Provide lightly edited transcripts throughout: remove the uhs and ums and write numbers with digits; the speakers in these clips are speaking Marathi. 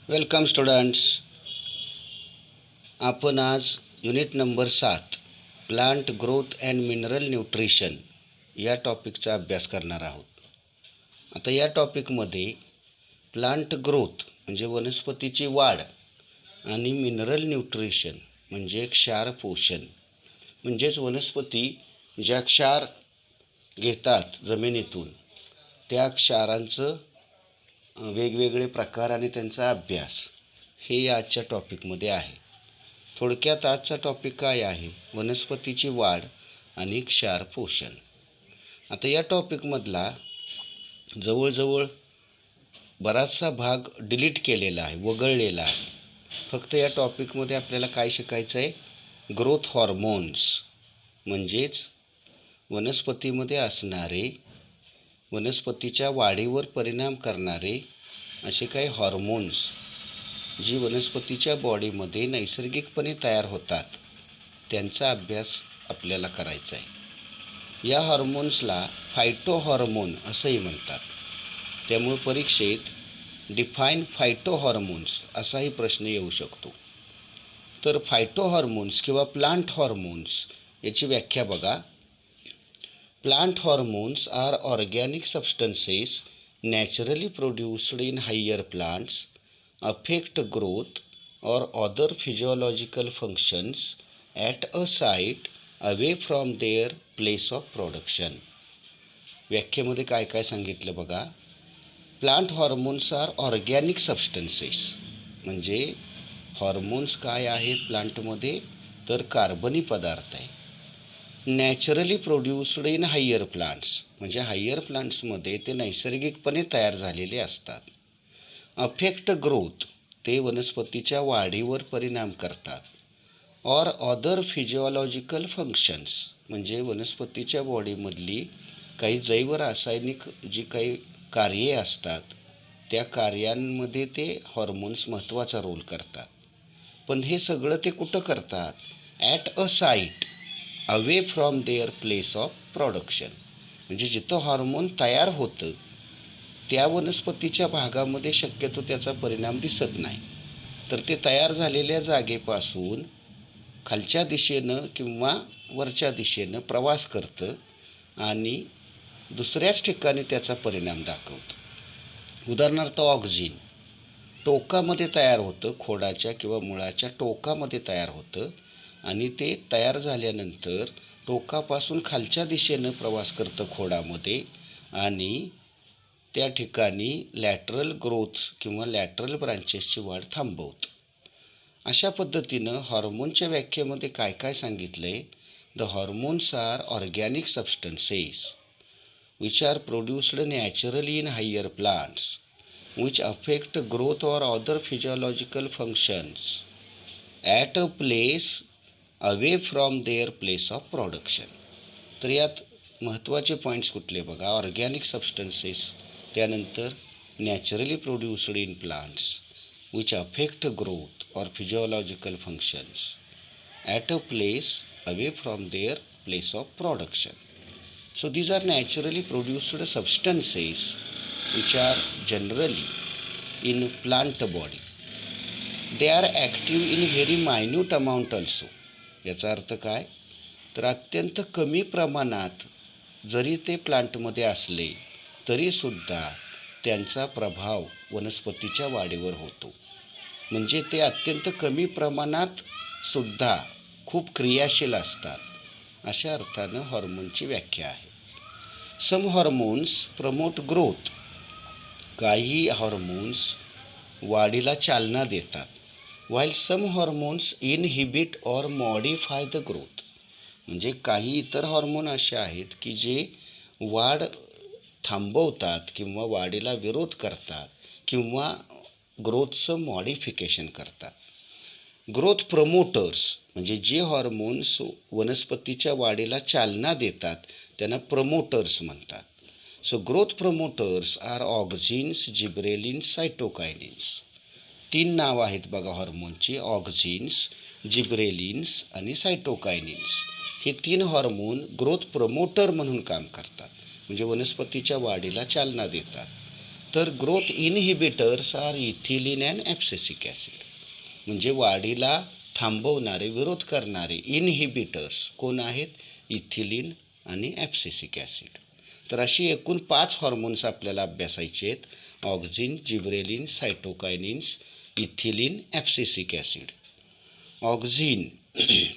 Welcome students. आपण आज unit number 7 plant growth and mineral nutrition या टॉपिकचा अभ्यास करणार आहोत. आता या टॉपिकमध्ये प्लांट ग्रोथ म्हणजे वनस्पतीची वाढ आणि मिनरल न्यूट्रिशन म्हणजे क्षार पोषण, म्हणजेच वनस्पती ज्या क्षार घेतात जमिनीतून त्या क्षारांचं वेगवेगळे प्रकार आणि त्यांचा अभ्यास हे आजच्या टॉपिकमध्ये आहे. थोडक्यात आजचा टॉपिक काय आहे? वनस्पतीची वाढ आणि क्षार पोषण. आता या टॉपिकमधला जवळजवळ बराचसा भाग डिलीट केलेला आहे, वगळलेला आहे. फक्त या टॉपिकमध्ये आपल्याला काय शिकायचं आहे? ग्रोथ हॉर्मोन्स म्हणजेच वनस्पतीमध्ये असणारे वनस्पतीच्या वाढीवर परिणाम करणारे असे काही हॉर्मोन्स जी वनस्पतीच्या बॉडीमध्ये नैसर्गिकपणे तयार होतात त्यांचा अभ्यास आपल्याला करायचा आहे. या हॉर्मोन्सला फायटो हॉर्मोन असंही म्हणतात. त्यामुळे परीक्षेत डिफाईन फायटो हॉर्मोन्स असाही प्रश्न येऊ शकतो. तर फायटो हॉर्मोन्स किंवा प्लांट हॉर्मोन्स याची व्याख्या बघा. Plant hormones are organic substances naturally produced in higher plants, affect growth or other physiological functions at a site away from their place of production. व्याख्येमध्ये काय काय सांगितलं बघा. Plant hormones are organic substances म्हणजे हॉर्मोन्स काय आहेत प्लांटमध्ये? तर कार्बनी पदार्थ आहे. Naturally produced in higher plants म्हणजे हायर प्लांट्समध्ये ते नैसर्गिकपणे तयार झालेले असतात. अफेक्ट ग्रोथ ते वनस्पतीच्या वाढीवर परिणाम करतात. ऑर अदर फिजिओलॉजिकल फंक्शन्स म्हणजे वनस्पतीच्या बॉडीमधली काही जैवरासायनिक जी काही कार्ये असतात त्या कार्यांमध्ये ते हॉर्मोन्स महत्त्वाचा रोल करतात. पण हे सगळं ते कुठं करतात? At a site away from their place of production म्हणजे जिथं हॉर्मोन तयार होतं त्या वनस्पतीच्या भागामध्ये शक्यतो त्याचा परिणाम दिसत नाही. तर ते तयार झालेल्या जागेपासून खालच्या दिशेनं किंवा वरच्या दिशेनं प्रवास करतं आणि दुसऱ्याच ठिकाणी त्याचा परिणाम दाखवतं. उदाहरणार्थ ऑक्सिन टोकामध्ये तयार होतं, खोडाच्या किंवा मुळाच्या टोकामध्ये तयार होतं आणि ते तयार झाल्यानंतर टोकापासून खालच्या दिशेनं प्रवास करतं खोडामध्ये आणि त्या ठिकाणी लॅटरल ग्रोथ किंवा लॅटरल ब्रांचेसची वाढ थांबवतं. अशा पद्धतीनं हॉर्मोनच्या व्याख्येमध्ये काय काय सांगितलं आहे? The hormones are organic substances which are produced naturally in higher plants which affect growth or other physiological functions at a place away from their place of production. तर यात महत्त्वाचे पॉईंट्स कुठले बघा. ऑर्गॅनिक सबस्टन्सेस, त्यानंतर naturally produced in plants which affect growth or physiological functions at a place away from their place of production. So these are naturally produced substances which are generally in plant body. They are active in very minute amount also. याचा अर्थ काय? तर अत्यंत कमी प्रमाणात जरी ते प्लांटमध्ये असले तरीसुद्धा त्यांचा प्रभाव वनस्पतीच्या वाढीवर होतो. म्हणजे ते अत्यंत कमी प्रमाणात सुद्धा खूप क्रियाशील असतात. अशा अर्थानं हॉर्मोनची व्याख्या आहे. सम हॉर्मोन्स प्रमोट ग्रोथ. काही हॉर्मोन्स वाढीला चालना देतात. while some hormones inhibit or modify the growth म्हणजे काही इतर हॉर्मोन असे आहेत की जे वाढ थांबवतात किंवा वाढीला विरोध करतात किंवा ग्रोथचं मॉडिफिकेशन करतात. ग्रोथ प्रमोटर्स म्हणजे जे हॉर्मोन्स वनस्पतीच्या वाढीला चालना देतात त्यांना प्रमोटर्स म्हणतात. So growth promoters are auxins, gibberellins, cytokinins. 3 नाव आहेत बघा हॉर्मोनची. ऑक्झिन्स, जिब्रेलिन्स आणि सायटोकायनिन्स हे 3 हॉर्मोन ग्रोथ प्रमोटर म्हणून काम करतात म्हणजे वनस्पतीच्या वाढीला चालना देतात. तर growth inhibitors are ethylene and abscisic acid. म्हणजे वाढीला थांबवणारे, विरोध करणारे इनहिबिटर्स कोण आहेत? इथिलीन आणि ॲब्सिसिक ॲसिड. तर अशी एकूण 5 हॉर्मोन्स आपल्याला अभ्यासायचे आहेत: auxin, gibberellin, cytokinins, ethylene, abscisic acid. Auxin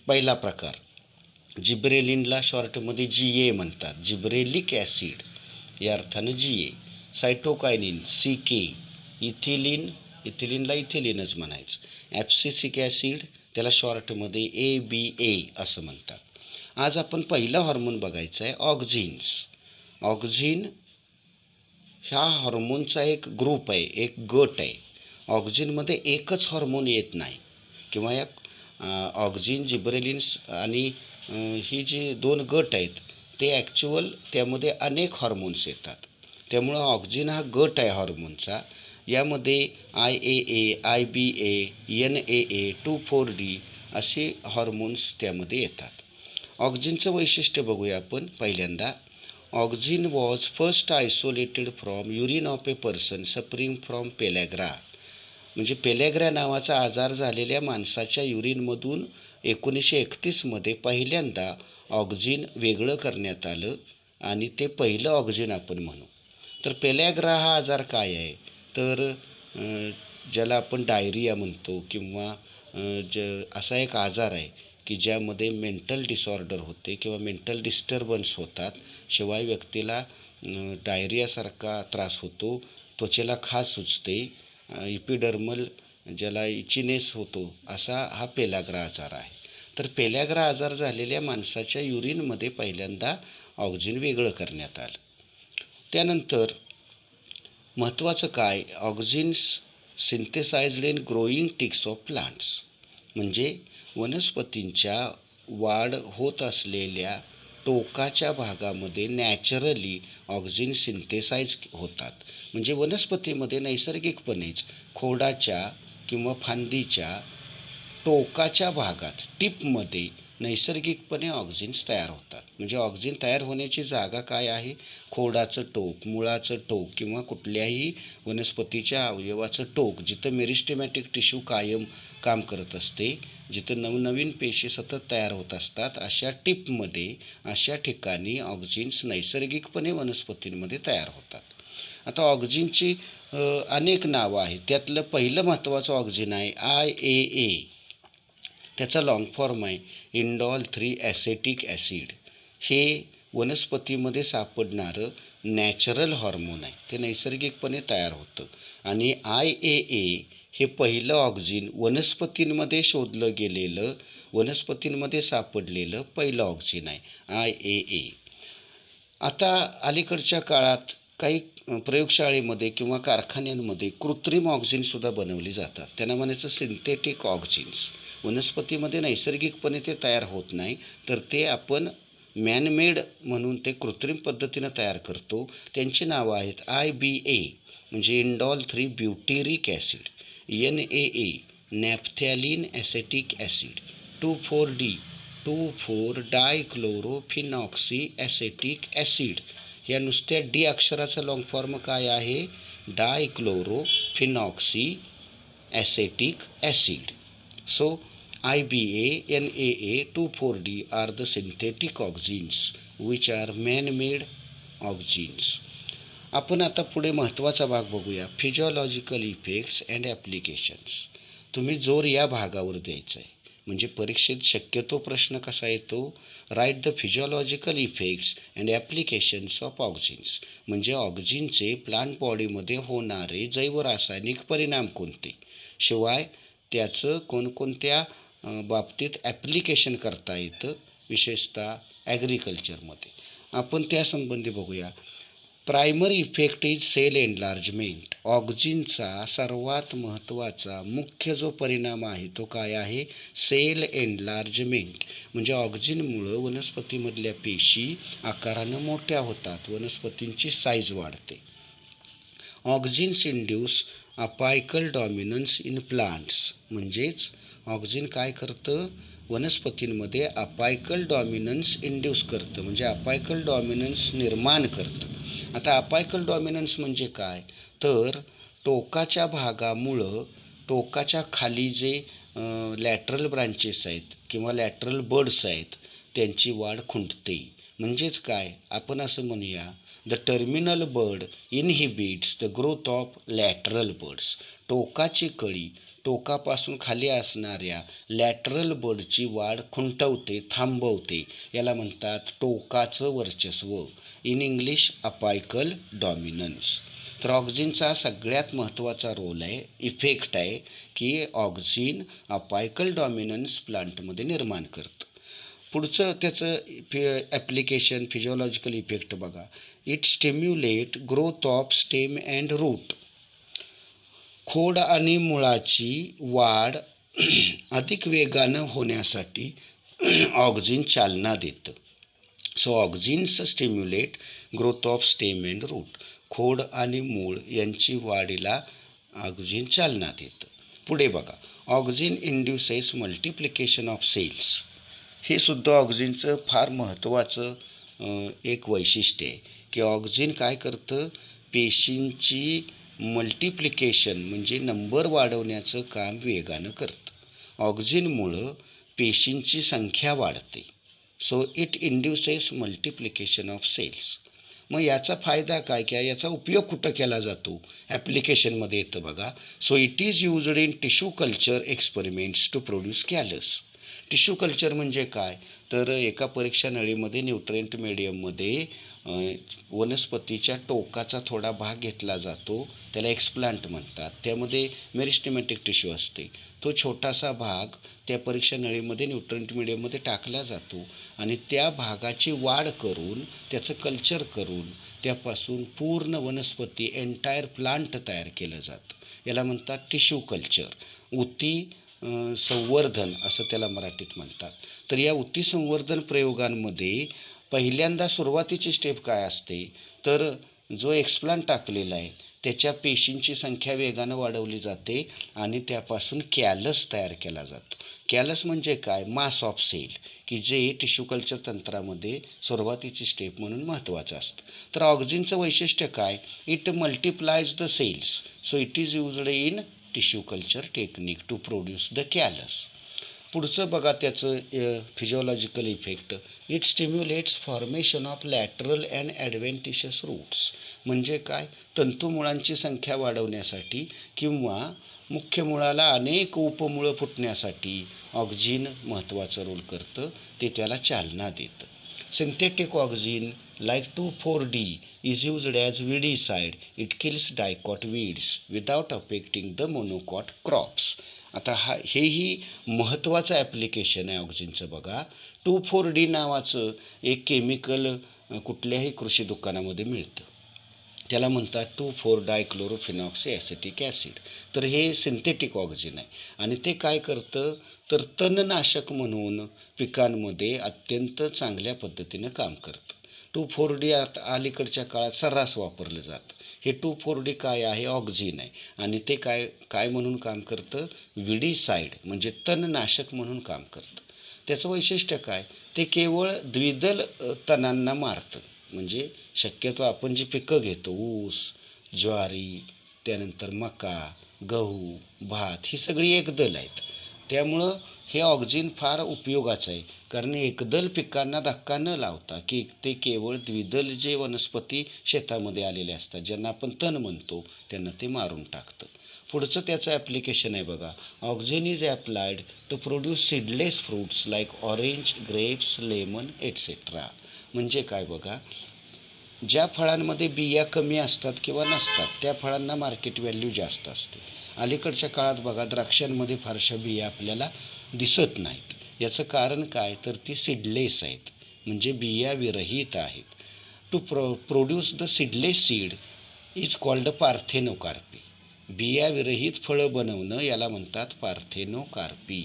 पहिला प्रकार, जिब्रेलिनला शॉर्टमध्ये GA म्हणतात, जिब्रेलिक ॲसिड या अर्थानं GA. सायटोकायनिन CK, इथिलीनला इथिलीनच म्हणायचं. ॲब्सिसिक ॲसिड त्याला शॉर्टमध्ये ABA असं म्हणतात. आज आपण पहिला हॉर्मोन बघायचा आहे ऑक्झिन्स. ऑक्झिन ह्या हॉर्मोनचा एक ग्रुप आहे, एक गट आहे. ऑक्झिनमध्ये एकच हॉर्मोन येत नाही, किंवा या ऑक्झिन, जिब्रेलिन्स आणि ही जी 2 गट आहेत ते ॲक्च्युअल त्यामध्ये अनेक हॉर्मोन्स येतात. त्यामुळं ऑक्झिन हा गट आहे हॉर्मोनचा. यामध्ये IAA, IBA, NAA, 2,4-D असे हॉर्मोन्स त्यामध्ये येतात. ऑक्झिनचं वैशिष्ट्य बघूया आपण पहिल्यांदा. Auxin was first isolated from urine of a person suffering from pellagra. म्हणजे पेलॅग्रा नावाचा आजार झालेल्या माणसाच्या युरिनमधून 1931 पहिल्यांदा ऑक्झिन वेगळं करण्यात आलं आणि ते पहिलं ऑक्झिन आपण म्हणू. तर पेलॅग्रा हा आजार काय आहे? तर ज्याला आपण डायरिया म्हणतो, किंवा असा एक आजार आहे की ज्यामध्ये मेंटल डिसऑर्डर होते किंवा मेंटल डिस्टर्बन्स होतात. शिवाय व्यक्तीला डायरियासारखा त्रास होतो, त्वचेला खाज सुचते, इपिडर्मल ज्याला इचिनेस होतो, असा हा पेलॅग्रा आजार आहे. तर पेलॅग्रा आजार झालेल्या माणसाच्या युरिनमध्ये पहिल्यांदा ऑक्झिन वेगळं करण्यात आलं. त्यानंतर महत्त्वाचं काय, auxins synthesised in growing tips of plants. म्हणजे वनस्पतींच्या वाढ होत असलेल्या टोकाच्या भागामध्ये नॅचरली ऑक्झिन सिंथेसाइज होतात. म्हणजे वनस्पतीमध्ये नैसर्गिकपणेच खोडाच्या किंवा फांदीच्या टोकाच्या भागात, टिपमध्ये नैसर्गिकपणे ऑक्झिन्स तयार होतात. म्हणजे ऑक्झिन तयार होण्याची जागा काय आहे? खोडाचं टोक, मुळाचं टोक, किंवा कुठल्याही वनस्पतीच्या अवयवाचं टोक, जिथं मेरिस्टेमॅटिक टिश्यू कायम काम करत असते, जिथं नवनवीन पेशी सतत तयार होत असतात, अशा टिपमध्ये, अशा ठिकाणी ऑक्झिन्स नैसर्गिकपणे वनस्पतींमध्ये तयार होतात. आता ऑक्झिनची अनेक नावं आहेत. त्यातलं पहिलं महत्त्वाचं ऑक्झिन आहे IAA. त्याचा लॉंग फॉर्म आहे इंडॉल 3 ॲसेटिक ॲसिड. हे वनस्पतीमध्ये सापडणारं नॅचरल हॉर्मोन आहे, ते नैसर्गिकपणे तयार होतं. आणि IAA हे पहिलं ऑक्झिन वनस्पतींमध्ये शोधलं गेलेलं, वनस्पतींमध्ये सापडलेलं पहिलं ऑक्झिन आहे IAA. आता अलीकडच्या काळात काही प्रयोगशाळेमध्ये किंवा कारखान्यांमध्ये कृत्रिम ऑक्झिनसुद्धा बनवली जातात. त्यांना म्हणायचं सिंथेटिक ऑक्झिन्स. वनस्पतीमध्ये नैसर्गिकपणे ते तयार होत नाही, तर ते आपण मॅनमेड म्हणून ते कृत्रिम पद्धतीनं तयार करतो. त्यांची नावं आहेत IBA म्हणजे indole 3 butyric acid, NAA naphthalene acetic acid, 2,4-D dichlorophenoxy acetic acid. या नुसत्या D अक्षराचा लॉंग फॉर्म काय आहे? Dichlorophenoxy acetic acid. So IBA, NAA, 2,4-D are the synthetic oxygens which are man-made oxygens. आपण आता पुढे महत्त्वाचा भाग बघूया, फिजिओलॉजिकल इफेक्ट्स अँड ॲप्लिकेशन्स. तुम्ही जोर या भागावर द्यायचा आहे. म्हणजे परीक्षेत शक्यतो प्रश्न कसा येतो? Write the physiological effects and applications of auxins. म्हणजे ऑक्झिनचे प्लांट बॉडीमध्ये होणारे जैवरासायनिक परिणाम कोणते, शिवाय त्याचं कोणकोणत्या बाबतीत ॲप्लिकेशन करता येतं, विशेषतः ॲग्रिकल्चरमध्ये. आपण त्यासंबंधी बघूया. Primary effect is cell enlargement. ऑक्झिनचा सर्वात महत्त्वाचा मुख्य जो परिणाम आहे तो काय आहे? Cell enlargement. म्हणजे ऑक्झिनमुळं वनस्पतीमधल्या पेशी आकारानं मोठ्या होतात, वनस्पतींची साईज वाढते. ऑक्झिन्स induce apical dominance in plants. म्हणजेच ऑक्झिन काय करतं? वनस्पतींमध्ये अपायकल डॉमिनन्स इंड्यूस करतं, म्हणजे अपायकल डॉमिनन्स निर्माण करतं. आता अपायकल डॉमिनन्स म्हणजे काय, तर टोकाच्या भागामुळं टोकाच्या खाली जे लॅटरल ब्रांचेस आहेत किंवा लॅटरल बर्ड्स आहेत त्यांची वाढ खुंटते. म्हणजेच काय, आपण असं म्हणूया, the terminal bud inhibits the growth of lateral birds. टोकाची कळी टोकापासून खाली असणाऱ्या लॅटरल बर्डची वाढ खुंटवते, थांबवते. याला म्हणतात टोकाचं वर्चस्व, इन इंग्लिश अपायकल डॉमिनन्स. तर ऑक्झिनचा सगळ्यात महत्त्वाचा रोल आहे, इफेक्ट आहे, की ऑक्झिन अपायकल डॉमिनन्स प्लांटमध्ये निर्माण करतं. पुढचं त्याचं ॲप्लिकेशन फिजिओलॉजिकल इफेक्ट बघा. It stimulate growth of stem and root. खोड आणि मुळाची वाढ अधिक वेगानं होण्यासाठी ऑक्झिन चालना देतं. So auxins stimulate growth of stem and root. खोड आणि मूळ यांची वाढीला ऑक्झिन चालना देतं. पुढे बघा, ऑक्झिन इंड्युसेस मल्टिप्लिकेशन ऑफ सेल्स. हे सुद्धा ऑक्झिनचं फार महत्त्वाचं एक वैशिष्ट्य आहे, की ऑक्झिन काय करतं, पेशींची मल्टिप्लिकेशन म्हणजे नंबर वाढवण्याचं काम वेगानं करतं. ऑक्झिनमुळं पेशींची संख्या वाढते. So it induces multiplication of cells. मग याचा फायदा काय, की याचा उपयोग कुठं केला जातो, ॲप्लिकेशनमध्ये येतं बघा. So it is used in tissue culture experiments to produce callus. Tissue culture म्हणजे काय, तर एका परीक्षा नळीमध्ये न्यूट्रिएंट मीडियममध्ये वनस्पतीच्या टोकाचा थोडा भाग घेतला जातो, त्याला एक्सप्लांट म्हणतात. त्यामध्ये मेरिस्टेमॅटिक टिश्यू असते. तो छोटासा भाग त्या परीक्षा नळीमध्ये न्यूट्रिएंट मीडियममध्ये टाकला जातो आणि त्या भागाची वाढ करून त्याचं कल्चर करून त्यापासून पूर्ण वनस्पती एंटायर प्लांट तयार केलं जातं. याला म्हणतात टिश्यू कल्चर. ऊती संवर्धन असं त्याला मराठीत म्हणतात. तर या ऊती संवर्धन प्रयोगांमध्ये पहिल्यांदा सुरुवातीची स्टेप काय असते, तर जो एक्सप्लांट टाकलेला आहे त्याच्या पेशींची संख्या वेगानं वाढवली जाते आणि त्यापासून कॅलस तयार केला जातो. कॅलस म्हणजे काय, मास ऑफ सेल, की जे टिश्यू कल्चर तंत्रामध्ये सुरुवातीची स्टेप म्हणून महत्त्वाचं असतं. तर ऑक्झिनचं वैशिष्ट्य काय, it multiplies the cells. So it is used in tissue culture technique to produce the callus. पुढचं बघा त्याचं physiological effect. It stimulates formation of lateral and adventitious roots. म्हणजे काय, तंतुमुळांची संख्या वाढवण्यासाठी किंवा मुख्य मुळाला अनेक उपमुळं फुटण्यासाठी ऑक्झिन महत्त्वाचं रोल करतं, ते त्याला चालना देतं. Synthetic auxin like 2,4-D is used as weedicide. It kills dicot weeds without affecting the monocot crops. आता हेही महत्त्वाचं ॲप्लिकेशन आहे ऑक्झिनचं बघा. 2,4-D नावाचं एक केमिकल कुठल्याही कृषी दुकानामध्ये मिळतं. त्याला म्हणतात 2,4-डायक्लोरोफिनॉक्सी ॲसिटिक ॲसिड. तर हे सिंथेटिक ऑक्झिन आहे आणि ते काय करतं, तर तणनाशक म्हणून पिकांमध्ये अत्यंत चांगल्या पद्धतीनं काम करतं. 2,4-D आता अलीकडच्या काळात सर्रास वापरलं जातं. हे 2,4-D काय आहे, ऑक्झिन आहे आणि ते काय म्हणून काम करतं, विडीसाईड म्हणजे तणनाशक म्हणून काम करतं. त्याचं वैशिष्ट्य काय, ते केवळ द्विदल तणांना मारतं. म्हणजे शक्यतो आपण जी पिकं घेतो, ऊस, ज्वारी, त्यानंतर मका, गहू, भात, ही सगळी एकदल आहेत. त्यामुळं हे ऑक्झिन फार उपयोगाचं आहे, कारण एकदल पिकांना धक्का न लावता की ते केवळ द्विदल जे वनस्पती शेतामध्ये आलेले असतात, ज्यांना आपण तण म्हणतो, त्यांना ते मारून टाकतं. पुढचं त्याचं ॲप्लिकेशन आहे बघा. Auxin is applied to produce seedless fruits like orange, grapes, lemon etcetera. म्हणजे काय बघा, ज्या फळांमध्ये बिया कमी असतात किंवा नसतात त्या फळांना मार्केट व्हॅल्यू जास्त असते. अलीकडच्या काळात बघा द्राक्षांमध्ये फारशा बिया आपल्याला दिसत नाहीत. याचं कारण काय, तर ती सीडलेस आहेत, म्हणजे बिया विरहित आहेत. To produce the seedless seed is called parthenocarpy. बिया विरहित फळं बनवणं याला म्हणतात पार्थेनोकार्पी.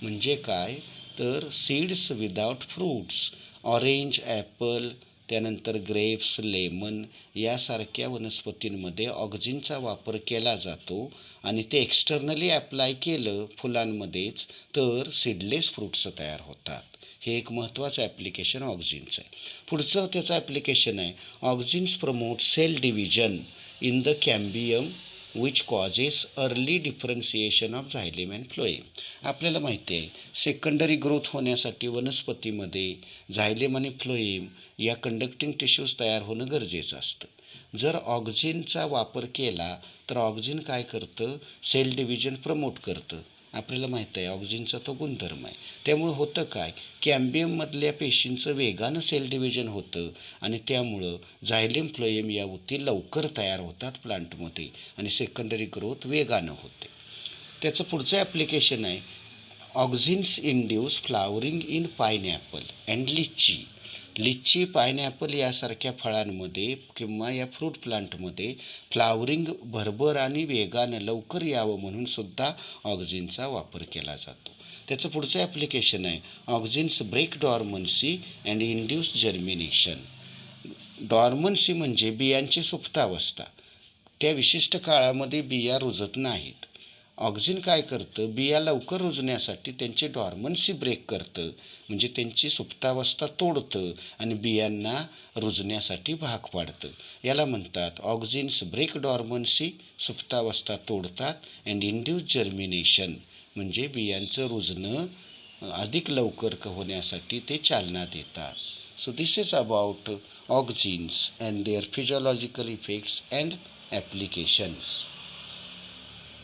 म्हणजे काय, तर seeds without fruits, orange, Apple, त्यानंतर ग्रेप्स, लेमन यासारख्या वनस्पतींमध्ये ऑक्झिनचा वापर केला जातो आणि ते एक्सटर्नली ॲप्लाय केलं फुलांमध्येच तर सीडलेस फ्रूट्स तयार होतात. हे एक महत्त्वाचं ॲप्लिकेशन ऑक्झिनचं आहे. पुढचं त्याचं ॲप्लिकेशन आहे auxins promote cell division in the cambium which causes early differentiation of xylem and phloem. आपल्याला माहिती आहे सेकंडरी ग्रोथ होण्यासाठी वनस्पतीमध्ये झायलेम आणि फ्लोएम या कंडक्टिंग टिश्यूज तयार होणं गरजेचं असतं. जर ऑक्झिनचा वापर केला तर ऑक्झिन काय करतं, सेल डिव्हिजन प्रमोट करतं. आपल्याला माहीत आहे ऑक्झिनचा तो गुणधर्म आहे. त्यामुळं होतं काय, कॅम्बियममधल्या पेशींचं वेगानं सेल डिव्हिजन होतं आणि त्यामुळं झायलेम फ्लोएम या ऊती लवकर तयार होतात प्लांटमध्ये आणि सेकंडरी ग्रोथ वेगानं होते. त्याचं पुढचं ॲप्लिकेशन आहे auxins induce flowering in pineapple and litchi. Litchi, pineapple यासारख्या फळांमध्ये किंवा या फ्रूट प्लांटमध्ये फ्लावरिंग भरभर आणि वेगानं लवकर यावं म्हणून सुद्धा ऑक्झिनचा वापर केला जातो. त्याचं पुढचं ॲप्लिकेशन आहे ऑक्झिन्स ब्रेक डॉर्मन्सी अँड इंड्यूस जर्मिनेशन. डॉर्मन्सी म्हणजे बियांची सुप्तावस्था. त्या विशिष्ट काळामध्ये बिया रुजत नाहीत. ऑक्झिन काय करतं, बिया लवकर रुजण्यासाठी त्यांची डॉर्मन्सी ब्रेक करतं, म्हणजे त्यांची सुप्तावस्था तोडतं आणि बियांना रुजण्यासाठी भाग पाडतं. याला म्हणतात ऑक्झिन्स ब्रेक डॉर्मन्सी, सुप्तावस्था तोडतात, अँड इंड्यूस जर्मिनेशन म्हणजे बियांचं रुजणं अधिक लवकर होण्यासाठी ते चालना देतात. So this is about auxins and their physiological effects and applications.